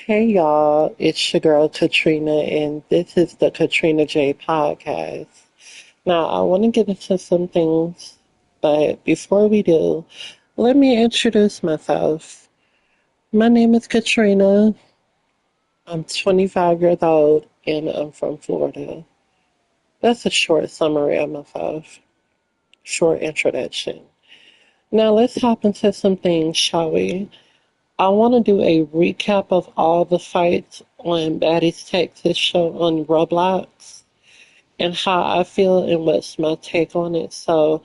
Hey y'all, it's your girl Katrina, and this is the Katrina J podcast. Now, I want to get into some things, but before we do, let me introduce myself. My name is Katrina. I'm 25 years old, and I'm from Florida. That's a short summary of myself, short introduction. Now, let's hop into some things, shall we? I want to do a recap of all the fights on Baddies Texas show on Roblox and how I feel and what's my take on it. So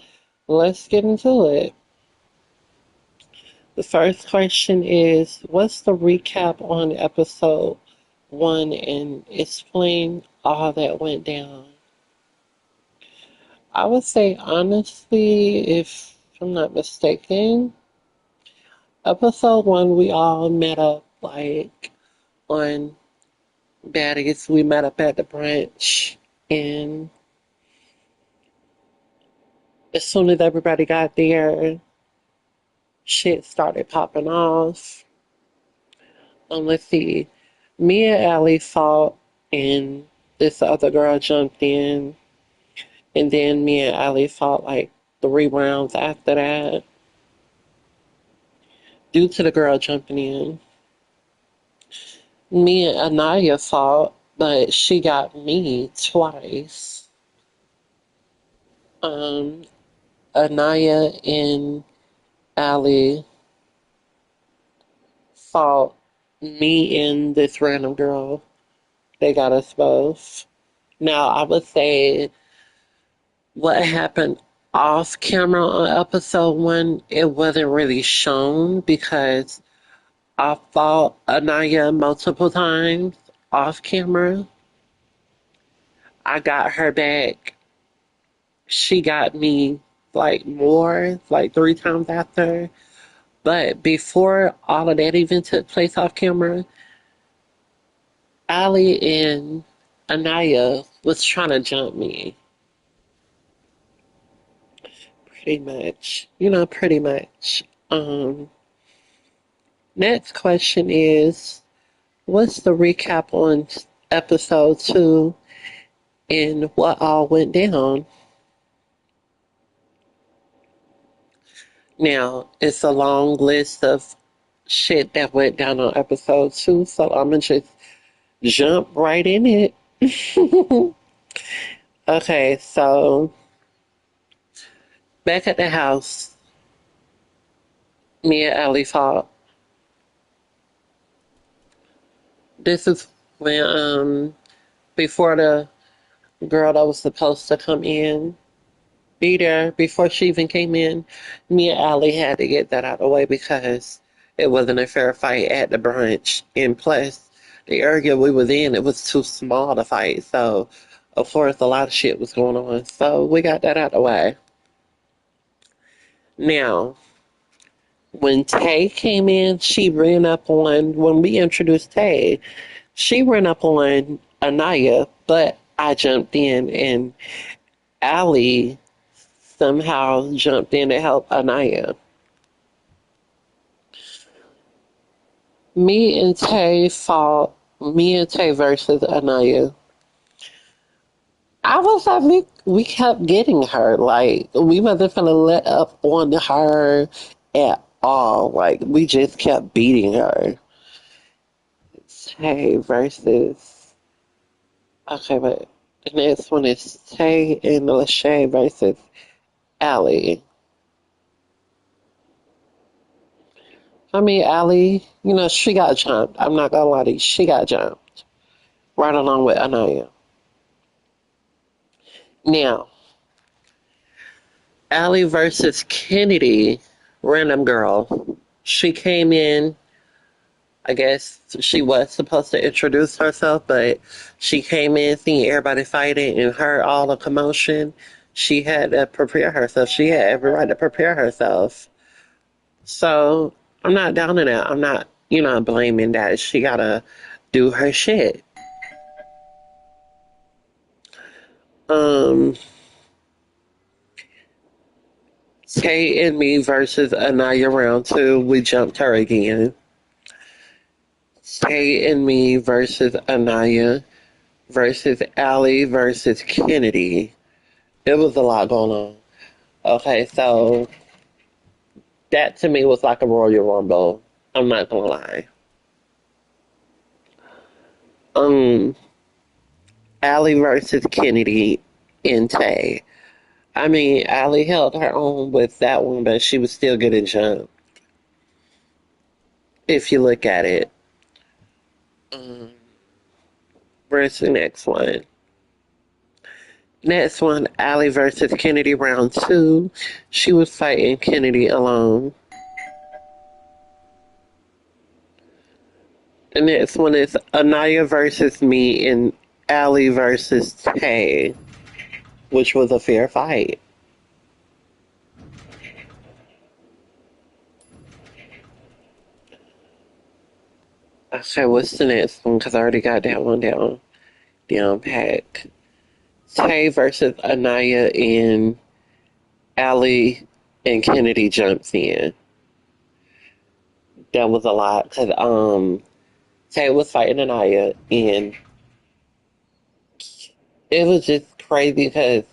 let's get into it. The first question is, what's the recap on episode 1 and explain all that went down? I would say honestly, if I'm not mistaken, episode 1 we all met up like on Baddies. We met up at the brunch, and as soon as everybody got there, shit started popping off. Let's see. Me and Allie fought, and this other girl jumped in, and then me and Allie fought like 3 rounds after that, due to the girl jumping in. Me and Anaya fought, but she got me twice. Um, Anaya and Allie fought me and this random girl. They got us both. Now, I would say what happened off camera on episode 1, it wasn't really shown because I fought Anaya multiple times off camera. I got her back. She got me like more, like 3 times after. But before all of that even took place off camera, Ali and Anaya was trying to jump me, pretty much. Pretty much. Next question is, what's the recap on episode 2 and what all went down? Now, it's a long list of shit that went down on episode 2, so I'm gonna just jump right in it. Okay, so back at the house, me and Ali fought. This is when before the girl that was supposed to come in be there, before she even came in, me and Ali had to get that out of the way because it wasn't a fair fight at the brunch. And plus, the area we was in, it was too small to fight. So, of course, a lot of shit was going on. So we got that out of the way. Now, when Tay came in, she ran up on, when we introduced Tay, she ran up on Anaya, but I jumped in and Ali somehow jumped in to help Anaya. Me and Tay fought, me and Tay versus Anaya. I was like, we kept getting her. Like, we wasn't gonna let up on her at all. Like, we just kept beating her. Tay versus, okay, but the next one is Tay and Lachey versus Allie. I mean, Allie, she got jumped. I'm not gonna lie to you, she got jumped. Right along with Anaya. Now, Allie versus Kennedy, random girl. She came in, I guess she was supposed to introduce herself, but she came in seeing everybody fighting and heard all the commotion. She had to prepare herself. She had every right to prepare herself. So I'm not down in that. I'm not, blaming that. She gotta do her shit. Um, Tay and me versus Anaya round 2. We jumped her again. Tay and me versus Anaya versus Allie versus Kennedy. It was a lot going on. Okay, so that to me was like a Royal Rumble. I'm not gonna lie. Um, Allie versus Kennedy and Tay. I mean, Allie held her own with that one, but she was still getting jumped. If you look at it. Um, where's the next one? Next one, Allie versus Kennedy round two. She was fighting Kennedy alone. The next one is Anaya versus me and Allie versus Tay, which was a fair fight. Okay, what's the next one? Because I already got that one down. Down pack. Tay versus Anaya and Allie and Kennedy jumps in. That was a lot because Tay was fighting Anaya and it was just crazy because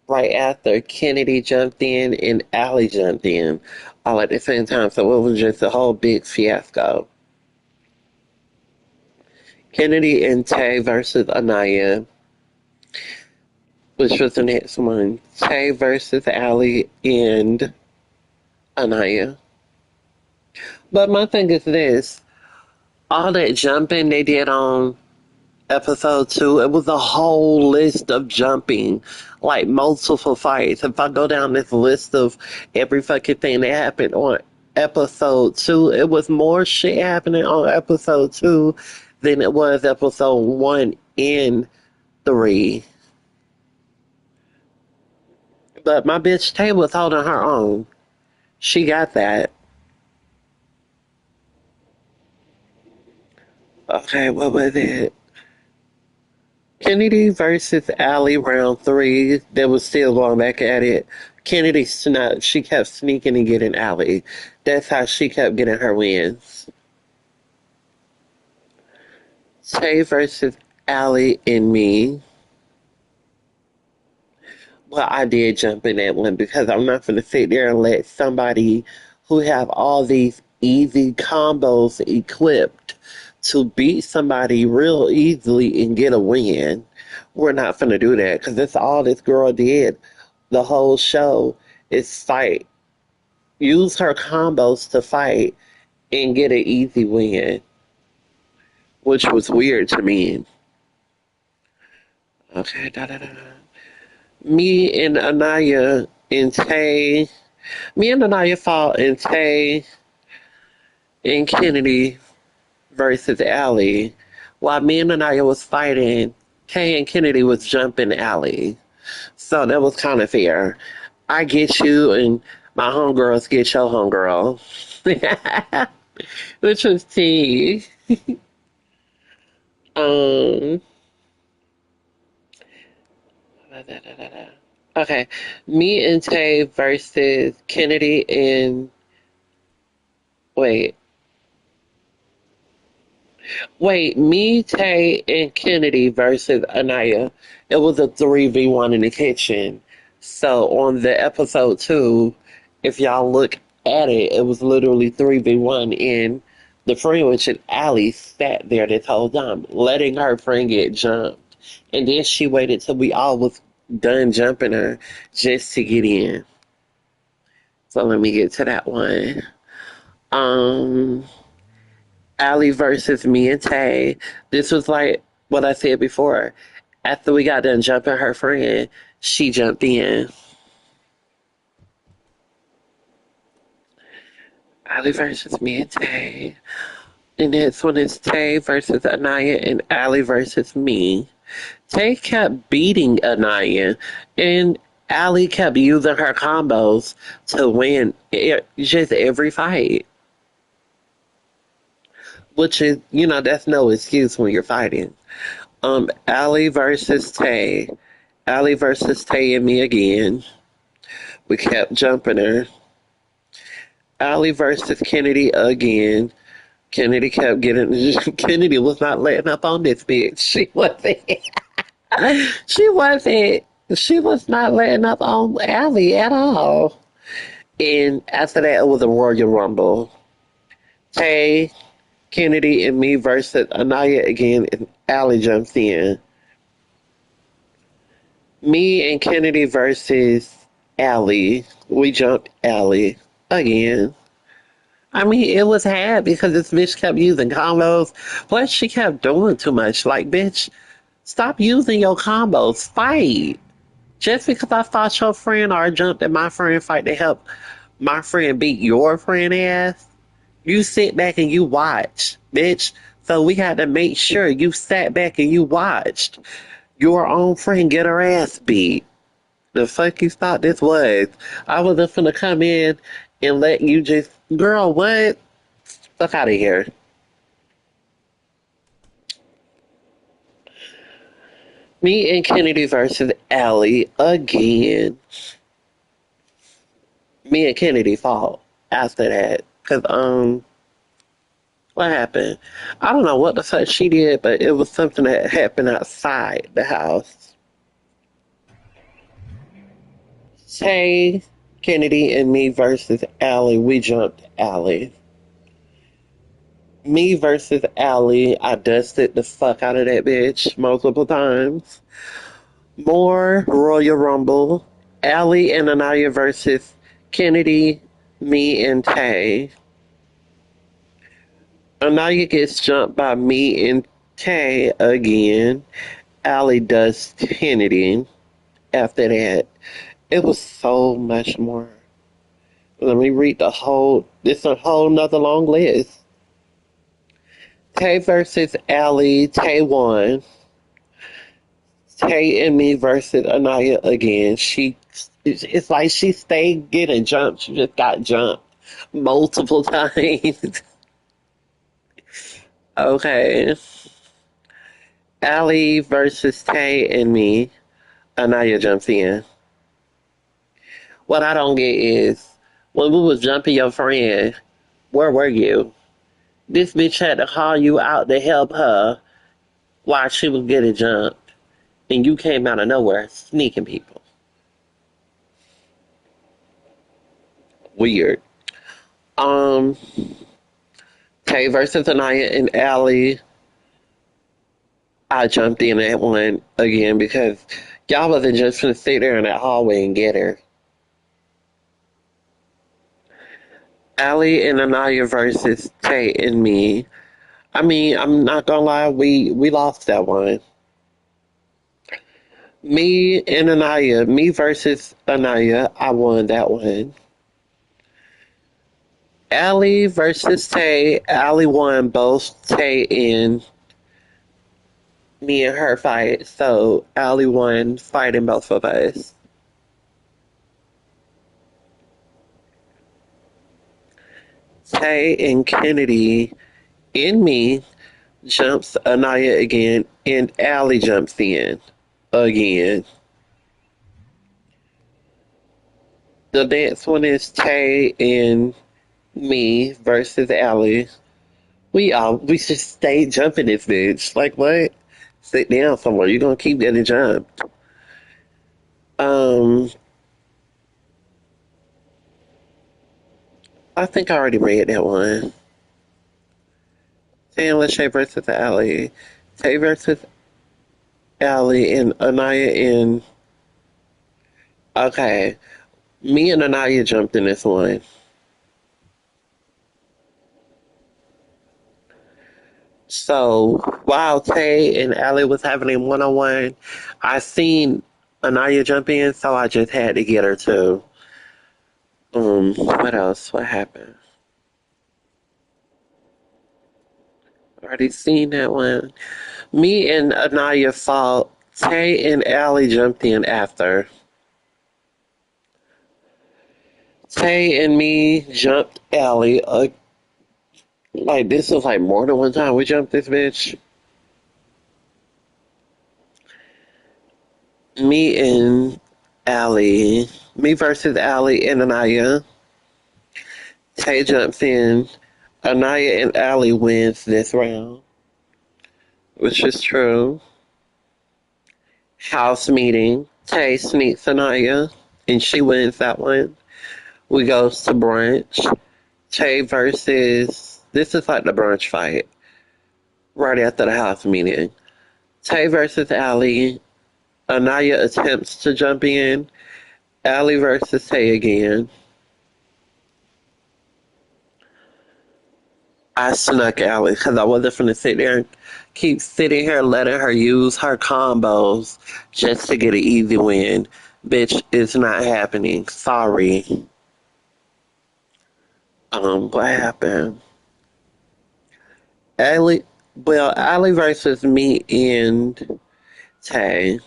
right after Kennedy jumped in and Allie jumped in all at the same time, so it was just a whole big fiasco. Kennedy and Tay versus Anaya, which was the next one. Tay versus Allie and Anaya. But my thing is this: all that jumping they did on episode two, it was a whole list of jumping, like multiple fights. If I go down this list of every fucking thing that happened on episode two, it was more shit happening on episode two than it was episode one and three. But my bitch Tay was holding her own. She got that. Okay, what was it? Kennedy versus Allie round three. They was still going back at it. Kennedy she kept sneaking and getting Allie. That's how she kept getting her wins. Tay versus Allie and me. Well, I did jump in that one because I'm not going to sit there and let somebody who have all these easy combos equipped to beat somebody real easily and get a win. We're not going to do that because that's all this girl did the whole show is fight. Use her combos to fight and get an easy win, which was weird to me. Okay, da da da. Me and Anaya and Tay. Me and Anaya fought in Tay and Kennedy versus Allie. While me and Anaya was fighting, Tay and Kennedy was jumping Allie. So that was kind of fair. I get you, and my homegirls get your homegirl. Which was tea. Um, okay. Me and Tay versus Kennedy and wait. Wait, me, Tay, and Kennedy versus Anaya. It was a 3v1 in the kitchen. So on the episode two, if y'all look at it, it was literally 3v1 in the friend, which is Allie sat there this whole time, letting her friend get jumped. And then she waited till we all was done jumping her just to get in. So let me get to that one. Um Allie versus me and Tay. This was like what I said before. After we got done jumping her friend, she jumped in. Allie versus me and Tay. And this one is Tay versus Anaya and Allie versus me. Tay kept beating Anaya and Allie kept using her combos to win just every fight. Which is, that's no excuse when you're fighting. Allie versus Tay. Allie versus Tay and me again. We kept jumping her. Allie versus Kennedy again. Kennedy kept getting. Kennedy was not letting up on this bitch. She wasn't. She wasn't. She was not letting up on Allie at all. And after that, it was a Royal Rumble. Tay, Kennedy, and me versus Anaya again, and Allie jumps in. Me and Kennedy versus Allie. We jumped Allie again. I mean, it was hard because this bitch kept using combos. Plus, she kept doing too much. Like, bitch, stop using your combos. Fight. Just because I fought your friend or I jumped at my friend fight to help my friend beat your friend ass, you sit back and you watch, bitch. So we had to make sure you sat back and you watched your own friend get her ass beat. The fuck you thought this was? I wasn't finna come in and let you just, girl, what? Fuck out of here. Me and Kennedy versus Allie again. Me and Kennedy fought after that. Cause what happened? I don't know what the fuck she did, but it was something that happened outside the house. Tay, Kennedy, and me versus Allie. We jumped Allie. Me versus Allie. I dusted the fuck out of that bitch multiple times. More Royal Rumble. Allie and Anaya versus Kennedy, me, and Tay. Anaya gets jumped by me and Tay again. Allie does Kennedy after that. It was so much more. Let me read the whole, it's a whole nother long list. Tay versus Allie, Tay won. Tay and me versus Anaya again. It's like she stayed getting jumped. She just got jumped multiple times. Okay. Allie versus Tay and me. Anaya jumps in. What I don't get is when we was jumping your friend, where were you? This bitch had to call you out to help her while she was getting jumped, and you came out of nowhere sneaking people. Weird. Um, Tay versus Anaya and Allie. I jumped in that one again because y'all wasn't just gonna sit there in that hallway and get her. Allie and Anaya versus Tay and me. I mean, I'm not gonna lie, we lost that one. Me and Anaya, me versus Anaya, I won that one. Allie versus Tay, Allie won both Tay and me and her fight, so Allie won fighting both of us. Tay and Kennedy in me jumps Anaya again, and Allie jumps in again. The next one is Tay and me versus Allie. We just stay jumping this bitch. Like what? Sit down somewhere. You're gonna keep getting jumped. Um, I think I already read that one. Tay and Lachey versus Allie. Tay versus Allie and Anaya and okay. Me and Anaya jumped in this one. So while Tay and Allie was having a one on one, I seen Anaya jump in, so I just had to get her too. What else? What happened? Already seen that one. Me and Anaya fought. Tay and Allie jumped in after. Tay and me jumped Allie. Like this was like more than one time we jumped this bitch. Me and Allie. Me versus Allie and Anaya. Tay jumps in. Anaya and Allie wins this round, which is true. House meeting. Tay sneaks Anaya, and she wins that one. We goes to brunch. Tay versus, this is like the brunch fight right after the house meeting. Tay versus Allie. Anaya attempts to jump in. Allie versus Tay again. I snuck Allie because I wasn't finna sit there and keep sitting here letting her use her combos just to get an easy win. Bitch, it's not happening. Sorry. What happened? Allie, well, Allie versus me and Tay.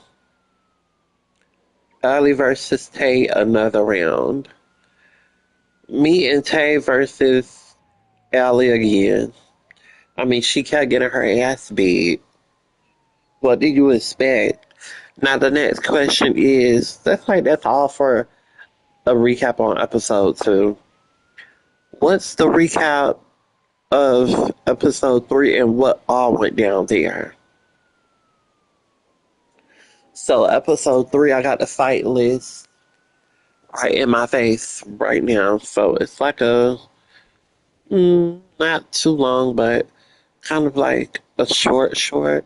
Allie versus Tay another round. Me and Tay versus Allie again. I mean, she kept getting her ass beat. What do you expect? Now the next question is, that's all for a recap on episode 2. What's the recap of episode 3 and what all went down there? So episode 3, I got the fight list right in my face right now. So it's like a not too long, but kind of like a short,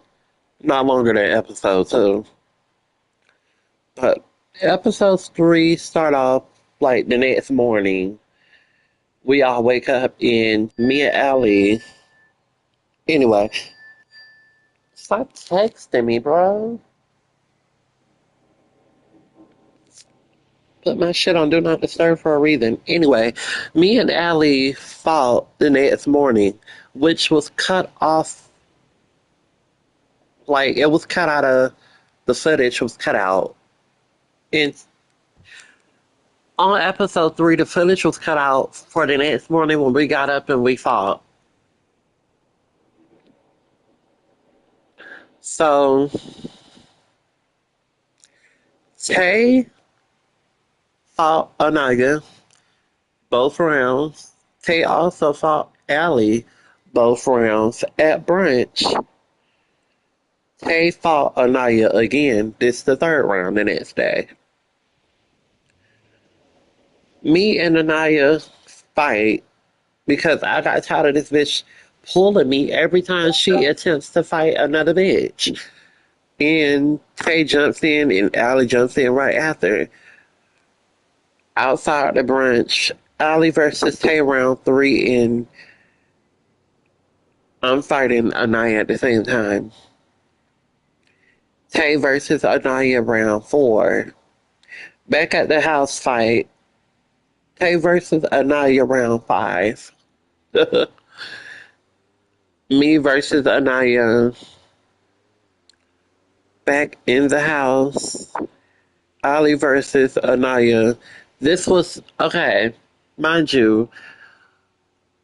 not longer than episode 2. But episode 3 start off like the next morning. We all wake up and me and Allie. Anyway, stop texting me, bro. Put my shit on Do Not Disturb for a reason. Anyway, me and Allie fought the next morning, which was cut off. Like, it was cut out of the footage, was cut out. And on episode 3, the footage was cut out for the next morning when we got up and we fought. So, Tay fought Anaya both rounds. Tay also fought Allie both rounds at brunch. Tay fought Anaya again. This the third round the next day. Me and Anaya fight because I got tired of this bitch pulling me every time she attempts to fight another bitch. And Tay jumps in and Allie jumps in right after. Outside the brunch, Allie versus Tay round 3, and I'm fighting Anaya at the same time. Tay versus Anaya round 4. Back at the house fight, Tay versus Anaya round 5. Me versus Anaya. Back in the house. Allie versus Anaya. This was, okay, mind you,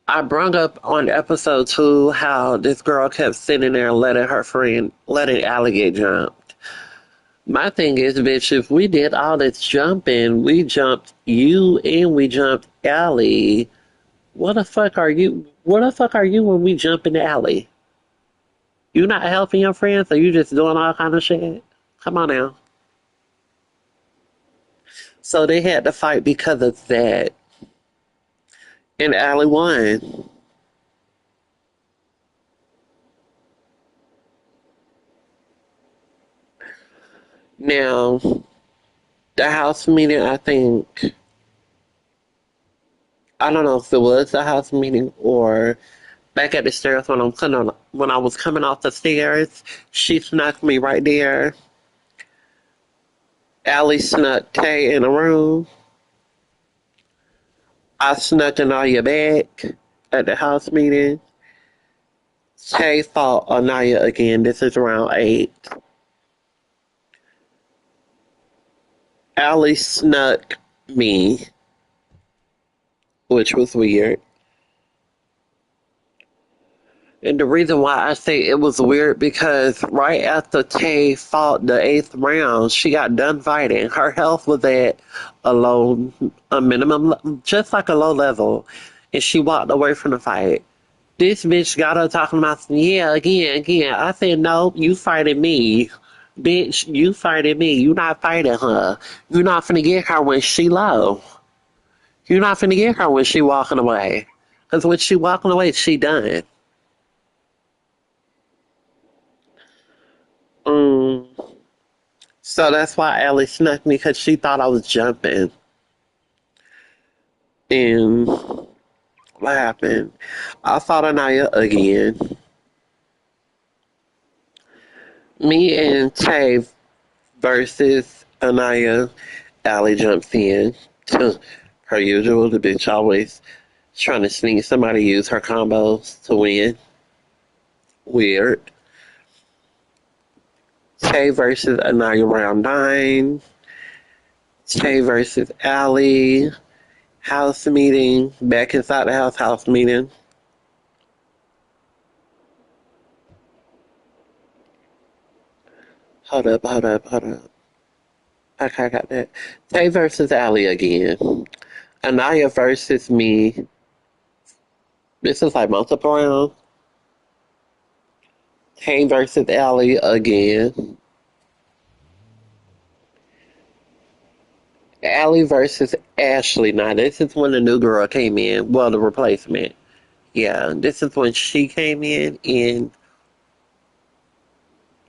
I brought up on episode 2 how this girl kept sitting there letting her friend, letting Allie get jumped. My thing is, bitch, if we did all this jumping, we jumped you and we jumped Allie. What the fuck are you? What the fuck are you when we jump in the alley? You not helping your friends, or you just doing all kind of shit? Come on now. So they had to fight because of that. And Allie won. Now, the house meeting, I think, I don't know if it was the house meeting or back at the stairs when I was coming off the stairs, she snuck me right there. Allie snuck Tay in a room. I snuck Anaya back at the house meeting. Tay fought Anaya again. This is round 8. Allie snuck me, which was weird. And the reason why I say it was weird because right after Tay fought the 8th round, she got done fighting. Her health was at a minimum, just like a low level, and she walked away from the fight. This bitch got her talking about, yeah, again. I said, no, you fighting me. Bitch, you fighting me. You not fighting her. You not finna get her when she low. You not finna get her when she walking away. Because when she walking away, she done. Um, so that's why Allie snuck me because she thought I was jumping. And what happened? I fought Anaya again. Me and Tay versus Anaya. Allie jumps in. Her usual, the bitch always trying to sneak somebody use her combos to win. Weird. Tay versus Anaya round 9. Tay versus Allie. House meeting. Back inside the house meeting. Hold up. Okay, I got that. Tay versus Allie again. Anaya versus me. This is like multiple rounds. Tay versus Allie again. Allie versus Ashley. Now, this is when the new girl came in. Well, the replacement. Yeah, this is when she came in, and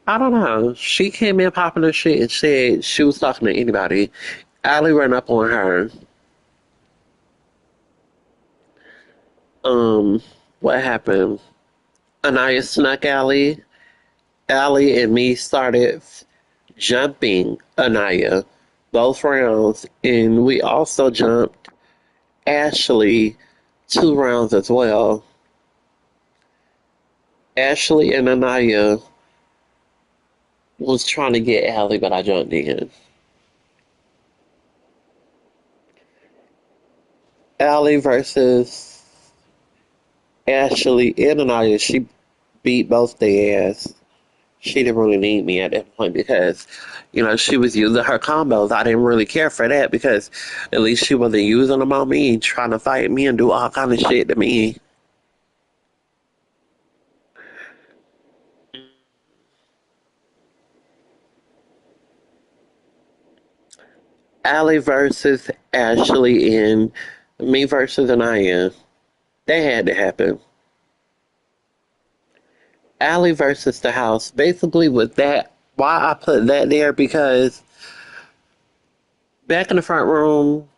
I don't know. She came in popping her shit and said she was talking to anybody. Allie ran up on her. Um, what happened? Anaya snuck Allie. Allie and me started jumping Anaya both rounds, and we also jumped Ashley 2 rounds as well. Ashley and Anaya was trying to get Allie, but I jumped in. Allie versus Ashley and Anaya, she beat both their ass. She didn't really need me at that point because, she was using her combos. I didn't really care for that because at least she wasn't using them on me, trying to fight me and do all kind of shit to me. Allie versus Ashley and me versus Anaya. That had to happen. Allie versus the house. Basically, with that, why I put that there because back in the front room,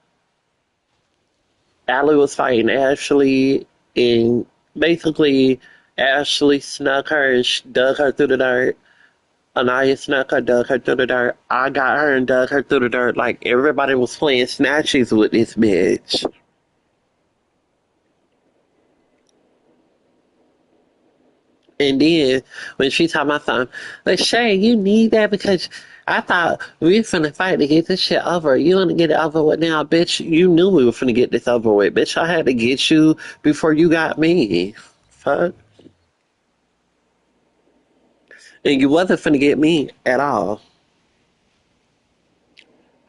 Allie was fighting Ashley, and basically, Ashley snuck her and dug her through the dirt. Anaya snuck her, dug her through the dirt. I got her and dug her through the dirt like everybody was playing snatches with this bitch. And then when she told my son, like, Shay, you need that because I thought we were finna fight to get this shit over. You want to get it over with now, bitch? You knew we were finna get this over with. Bitch, I had to get you before you got me. Fuck. And you wasn't finna get me at all.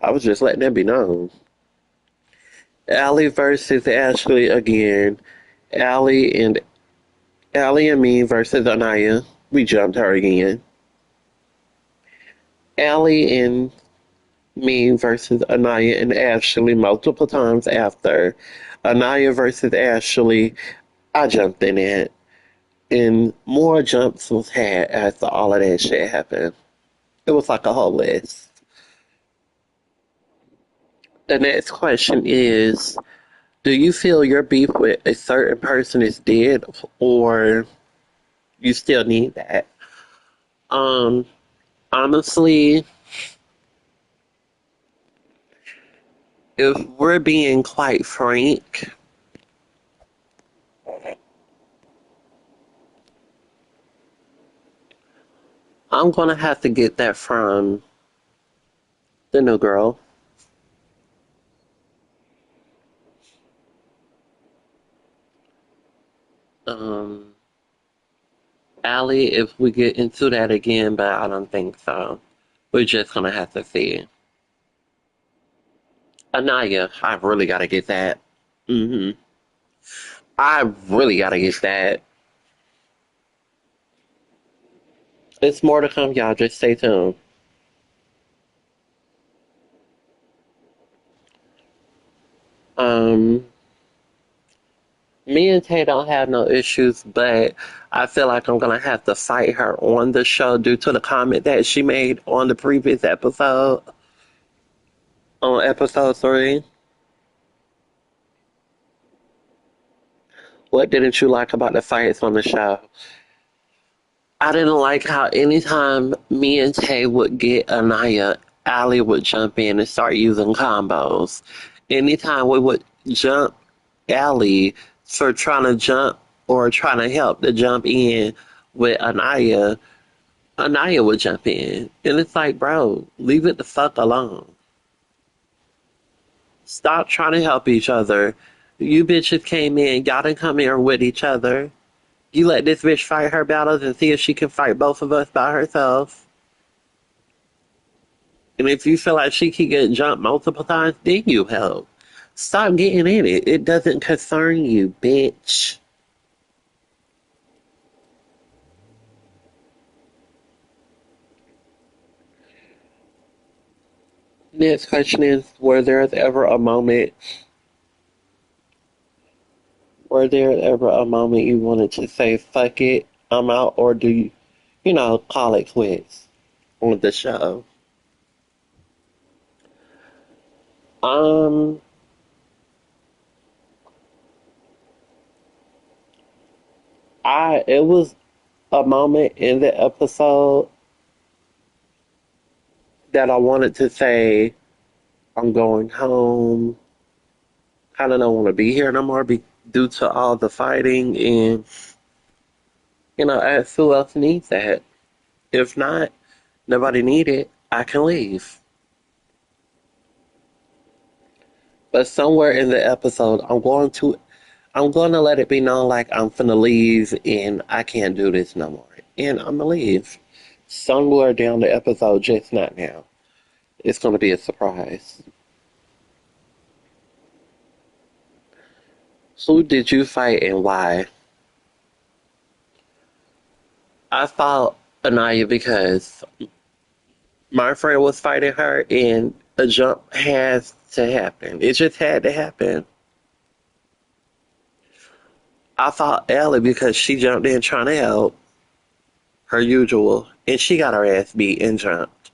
I was just letting that be known. Allie versus Ashley again. Allie and Allie and me versus Anaya. We jumped her again. Allie and me versus Anaya and Ashley multiple times after. Anaya versus Ashley, I jumped in it. And more jumps was had after all of that shit happened. It was like a whole list. The next question is, do you feel your beef with a certain person is dead or you still need that? Um, Honestly, if we're being quite frank, I'm gonna have to get that from the new girl. Um, Allie, if we get into that again, but I don't think so. We're just gonna have to see. Anaya, I really gotta get that. I really gotta get that. It's more to come, y'all. Just stay tuned. Um, Me and Tay don't have no issues, but I feel like I'm gonna have to fight her on the show due to the comment that she made on the previous episode, on episode 3. What didn't you like about the fights on the show? I didn't like how anytime me and Tay would get Anaya, Allie would jump in and start using combos. Anytime we would jump Allie for trying to jump or trying to help to jump in with Anaya, Anaya would jump in. And it's like, bro, leave it the fuck alone. Stop trying to help each other. You bitches came in, y'all didn't come here with each other. You let this bitch fight her battles and see if she can fight both of us by herself. And if you feel like she can get jumped multiple times, then you help. Stop getting in it. It doesn't concern you, bitch. Next question is, were there ever a moment you wanted to say, fuck it, I'm out, or do you, call it quits on the show? Um, it was a moment in the episode that I wanted to say, I'm going home. Kind of don't want to be here no more due to all the fighting and, ask who else needs that. If not, nobody need it, I can leave. But somewhere in the episode, I'm going to let it be known like I'm finna leave and I can't do this no more. And I'm gonna leave. Somewhere down the episode, just not now. It's gonna be a surprise. Who did you fight and why? I fought Anaya because my friend was fighting her and a jump has to happen. It just had to happen. I fought Ellie because she jumped in trying to help, her usual, and she got her ass beat and jumped.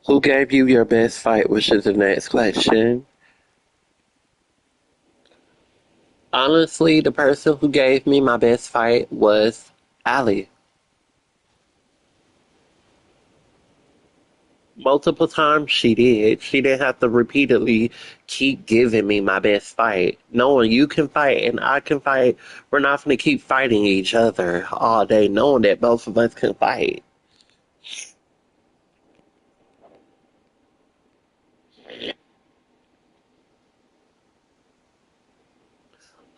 Who gave you your best fight, which is the next question. Honestly, the person who gave me my best fight was Allie. Multiple times she did. She didn't have to repeatedly keep giving me my best fight. Knowing you can fight and I can fight, we're not going to keep fighting each other all day, knowing that both of us can fight.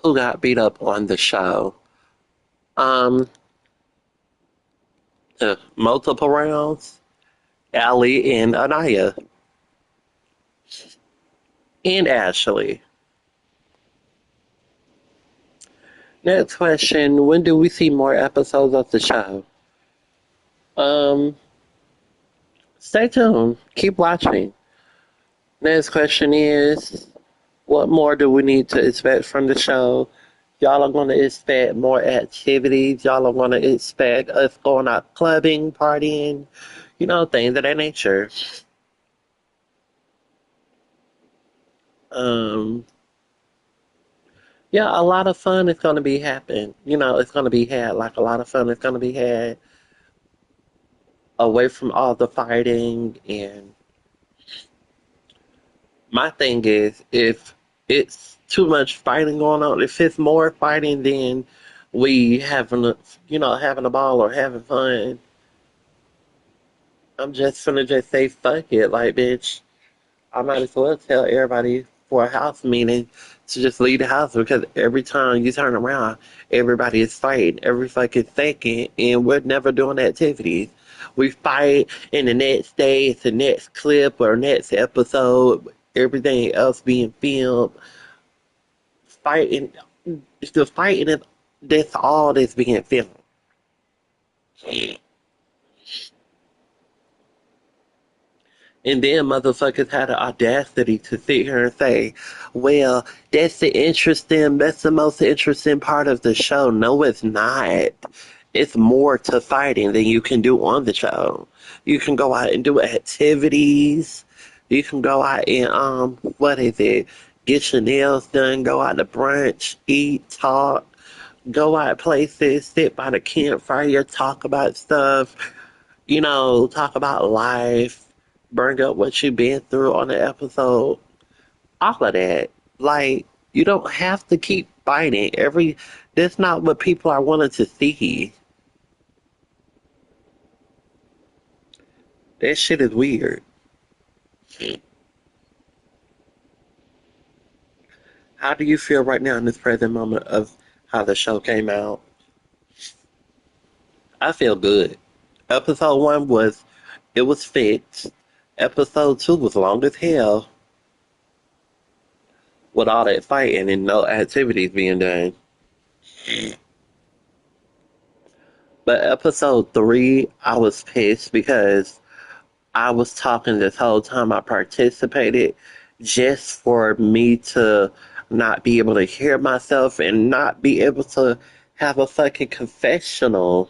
Who got beat up on the show? Um, Multiple rounds. Allie and Anaya and Ashley. Next question: when do we see more episodes of the show? Um, Stay tuned. Keep watching. Next question is: what more do we need to expect from the show? Y'all are going to expect more activities. Y'all are going to expect us going out clubbing, partying, things of that nature. Um, yeah, a lot of fun is going to be happening. It's going to be had. Like a lot of fun is going to be had away from all the fighting. And my thing is, if it's too much fighting going on, if it's more fighting than we having a ball or having fun, I'm just gonna just say fuck it. Like, bitch, I might as well tell everybody for a house meeting to just leave the house because every time you turn around, everybody is fighting every fucking second, and we're never doing activities. We fight, and the next day it's the next clip or next episode, everything else being filmed. Fighting, the fighting is That's all that's being filmed. And then motherfuckers had the audacity to sit here and say, well, that's the most interesting part of the show. No, it's not. It's more to fighting than you can do on the show. You can go out and do activities. You can go out and, what is it? Get your nails done, go out to brunch, eat, talk, go out places, sit by the campfire, talk about stuff, talk about life, bring up what you've been through on the episode, all of that. Like, you don't have to keep fighting. That's not what people are wanting to see. That shit is weird. How do you feel right now in this present moment of how the show came out? I feel good. Episode one it was fixed. Episode two was long as hell with all that fighting and no activities being done. But episode three, I was pissed because I was talking this whole time I participated just for me to not be able to hear myself and not be able to have a fucking confessional.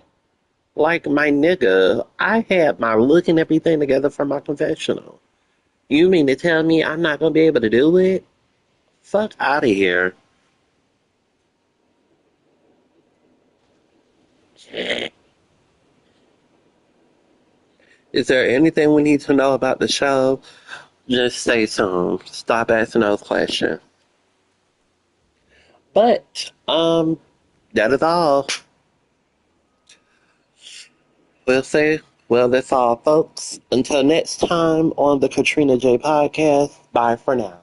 Like my nigga, I had my look and everything together for my confessional. You mean to tell me I'm not gonna be able to do it? Fuck out of here. Is there anything we need to know about the show? Just say something. Stop asking those questions. But, that is all. We'll say, well, that's all, folks. Until next time on the Katrina J podcast, bye for now.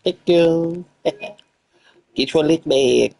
Thank you. Get your lick bag.